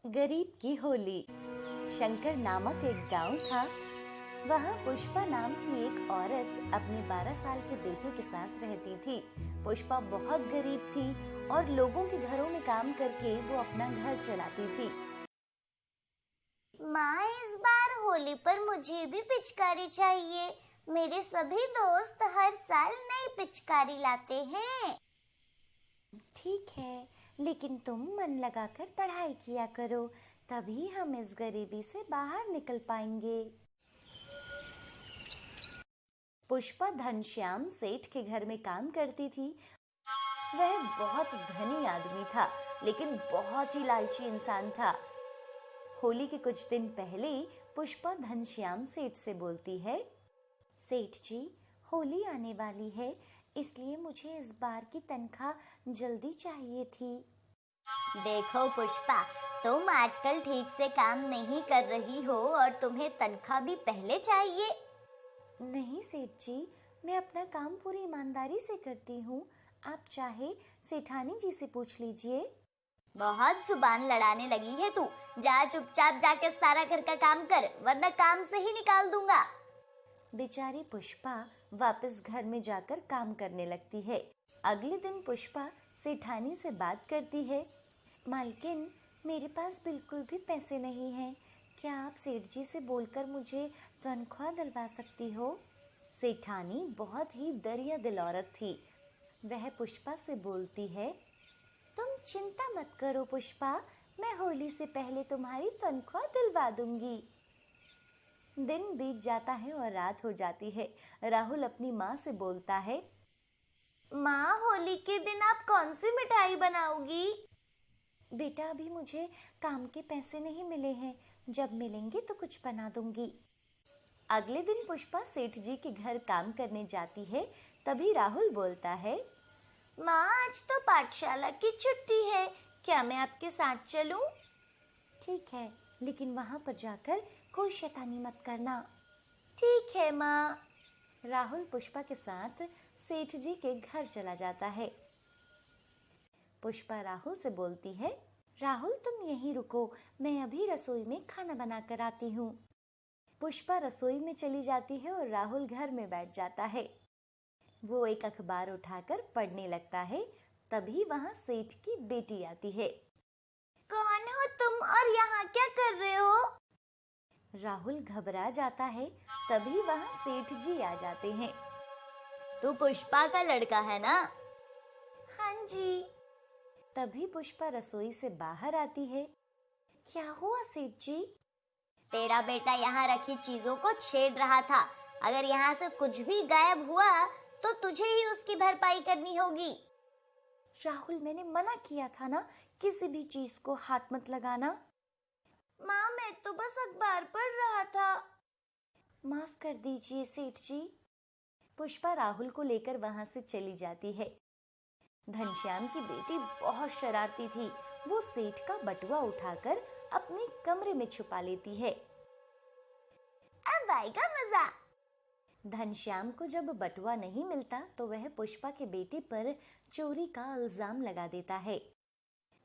गरीब की होली। शंकर नामक एक गांव था। वहाँ पुष्पा नाम की एक औरत अपने 12 साल के बेटे के साथ रहती थी। पुष्पा बहुत गरीब थी और लोगों के घरों में काम करके वो अपना घर चलाती थी। माँ, इस बार होली पर मुझे भी पिचकारी चाहिए। मेरे सभी दोस्त हर साल नई पिचकारी लाते हैं। ठीक है, लेकिन तुम मन लगाकर पढ़ाई किया करो, तभी हम इस गरीबी से बाहर निकल पाएंगे। पुष्पा घनश्याम सेठ के घर में काम करती थी। वह बहुत धनी आदमी था, लेकिन बहुत ही लालची इंसान था। होली के कुछ दिन पहले पुष्पा घनश्याम सेठ से बोलती है, सेठ जी, होली आने वाली है, इसलिए मुझे इस बार की तनख्वाह जल्दी चाहिए थी। देखो पुष्पा, तुम आजकल ठीक से काम नहीं कर रही हो और तुम्हें तनख्वाह भी पहले चाहिए। नहीं सेठ जी, मैं अपना काम पूरी ईमानदारी से करती हूँ। आप चाहे सेठानी जी से पूछ लीजिए। बहुत जुबान लड़ाने लगी है तू। जा चुपचाप जाके सारा घर का काम कर, वरना काम से ही निकाल दूंगा। बेचारी पुष्पा वापस घर में जाकर काम करने लगती है। अगले दिन पुष्पा सेठानी से बात करती है, मालकिन, मेरे पास बिल्कुल भी पैसे नहीं हैं। क्या आप सेठ जी से बोलकर मुझे तनख्वाह दिलवा सकती हो? सेठानी बहुत ही दरिया दिल औरत थी। वह पुष्पा से बोलती है, तुम चिंता मत करो पुष्पा, मैं होली से पहले तुम्हारी तनख्वाह दिलवा दूंगी। दिन बीत जाता है और रात हो जाती है। राहुल अपनी माँ से बोलता है, माँ, होली के दिन आप कौन सी मिठाई बनाओगी? बेटा, अभी मुझे काम के पैसे नहीं मिले हैं, जब मिलेंगे तो कुछ बना दूंगी। अगले दिन पुष्पा सेठ जी के घर काम करने जाती है। तभी राहुल बोलता है, माँ, आज तो पाठशाला की छुट्टी है, क्या मैं आपके साथ चलूं? ठीक है, लेकिन वहां पर जाकर कोई शैतानी मत करना। ठीक है माँ। राहुल पुष्पा के साथ सेठ जी के घर चला जाता है। पुष्पा राहुल से बोलती है, राहुल तुम यहीं रुको, मैं अभी रसोई में खाना बनाकर आती हूँ। पुष्पा रसोई में चली जाती है और राहुल घर में बैठ जाता है। वो एक अखबार उठाकर पढ़ने लगता है। तभी वहाँ सेठ की बेटी आती है। कौन हो तुम और यहाँ क्या कर रहे हो? राहुल घबरा जाता है। तभी वहाँ सेठ जी आ जाते हैं। तू पुष्पा का लड़का है ना? हाँ जी। तभी पुष्पा रसोई से बाहर आती है। क्या हुआ सेठ जी? तेरा बेटा यहाँ रखी चीजों को छेड़ रहा था। अगर यहाँ से कुछ भी गायब हुआ तो तुझे ही उसकी भरपाई करनी होगी। राहुल, मैंने मना किया था ना, किसी भी चीज को हाथ मत लगाना। माँ, मैं तो बस अखबार पढ़ रहा था। माफ कर दीजिए सेठ जी। पुष्पा राहुल को लेकर वहां से चली जाती है। घनश्याम की बेटी बहुत शरारती थी। वो सेठ का बटुआ उठाकर अपने कमरे में छुपा लेती है। अब आएगा मजा। घनश्याम को जब बटुआ नहीं मिलता तो वह पुष्पा के बेटे पर चोरी का इल्जाम लगा देता है।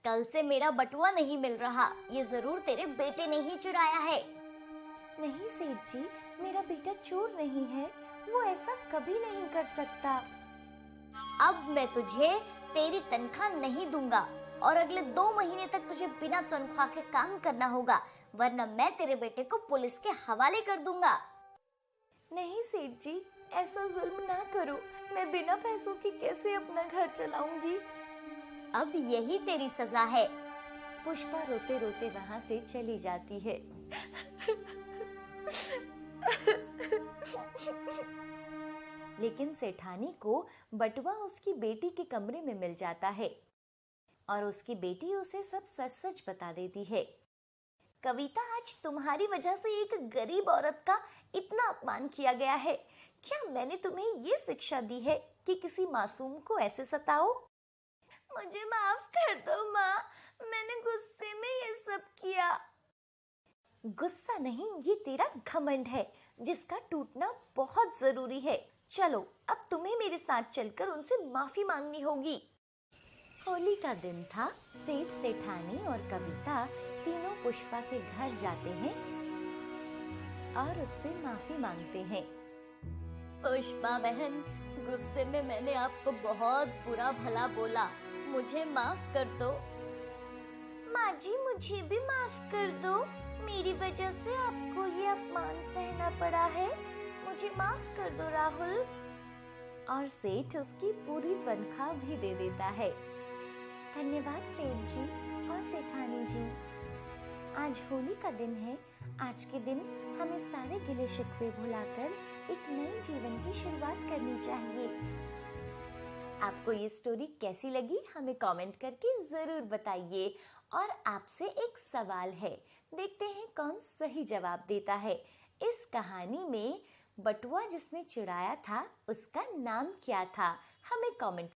कल से मेरा बटुआ नहीं मिल रहा, ये जरूर तेरे बेटे ने ही चुराया है। नहीं सेठ जी, मेरा बेटा चोर नहीं है, वो ऐसा कभी नहीं कर सकता। अब मैं तुझे तेरी तनख्वाह नहीं दूंगा और अगले 2 महीने तक तुझे बिना तनख्वाह के काम करना होगा, वरना मैं तेरे बेटे को पुलिस के हवाले कर दूंगा। नहीं सेठ जी, ऐसा जुल्म ना करो, मैं बिना पैसों के कैसे अपना घर चलाऊंगी। अब यही तेरी सजा है। पुष्पा रोते रोते वहां से चली जाती है। लेकिन सेठानी को बटुआ उसकी बेटी के कमरे में मिल जाता है और उसकी बेटी उसे सब सच सच बता देती है। कविता, आज तुम्हारी वजह से एक गरीब औरत का इतना अपमान किया गया है। क्या मैंने तुम्हें ये शिक्षा दी है कि किसी मासूम को ऐसे सताओ? मुझे माफ कर दो माँ, मैंने गुस्से में ये सब किया। गुस्सा नहीं, ये तेरा घमंड है, जिसका टूटना बहुत जरूरी है। चलो, अब तुम्हें मेरे साथ चलकर उनसे माफी मांगनी होगी। होली का दिन था। सेठ, सेठानी और कविता तीनों पुष्पा के घर जाते हैं और उससे माफी मांगते हैं। पुष्पा बहन, गुस्से में मैंने आपको बहुत बुरा भला बोला, मुझे माफ कर दो। माँ जी, मुझे भी माफ कर दो, मेरी वजह से आपको ये अपमान सहना पड़ा है, मुझे माफ कर दो राहुल। और सेठ उसकी पूरी तनख्वाह भी दे देता है। धन्यवाद सेठ जी और सेठानी जी। आज होली का दिन है। आज के दिन हमें सारे गिले शिकवे भुलाकर एक नए जीवन की शुरुआत करनी चाहिए। आपको ये स्टोरी कैसी लगी हमें कमेंट करके जरूर बताइए। और आपसे एक सवाल है, देखते हैं कौन सही जवाब देता है। इस कहानी में बटुआ जिसने चुराया था उसका नाम क्या था? हमें कमेंट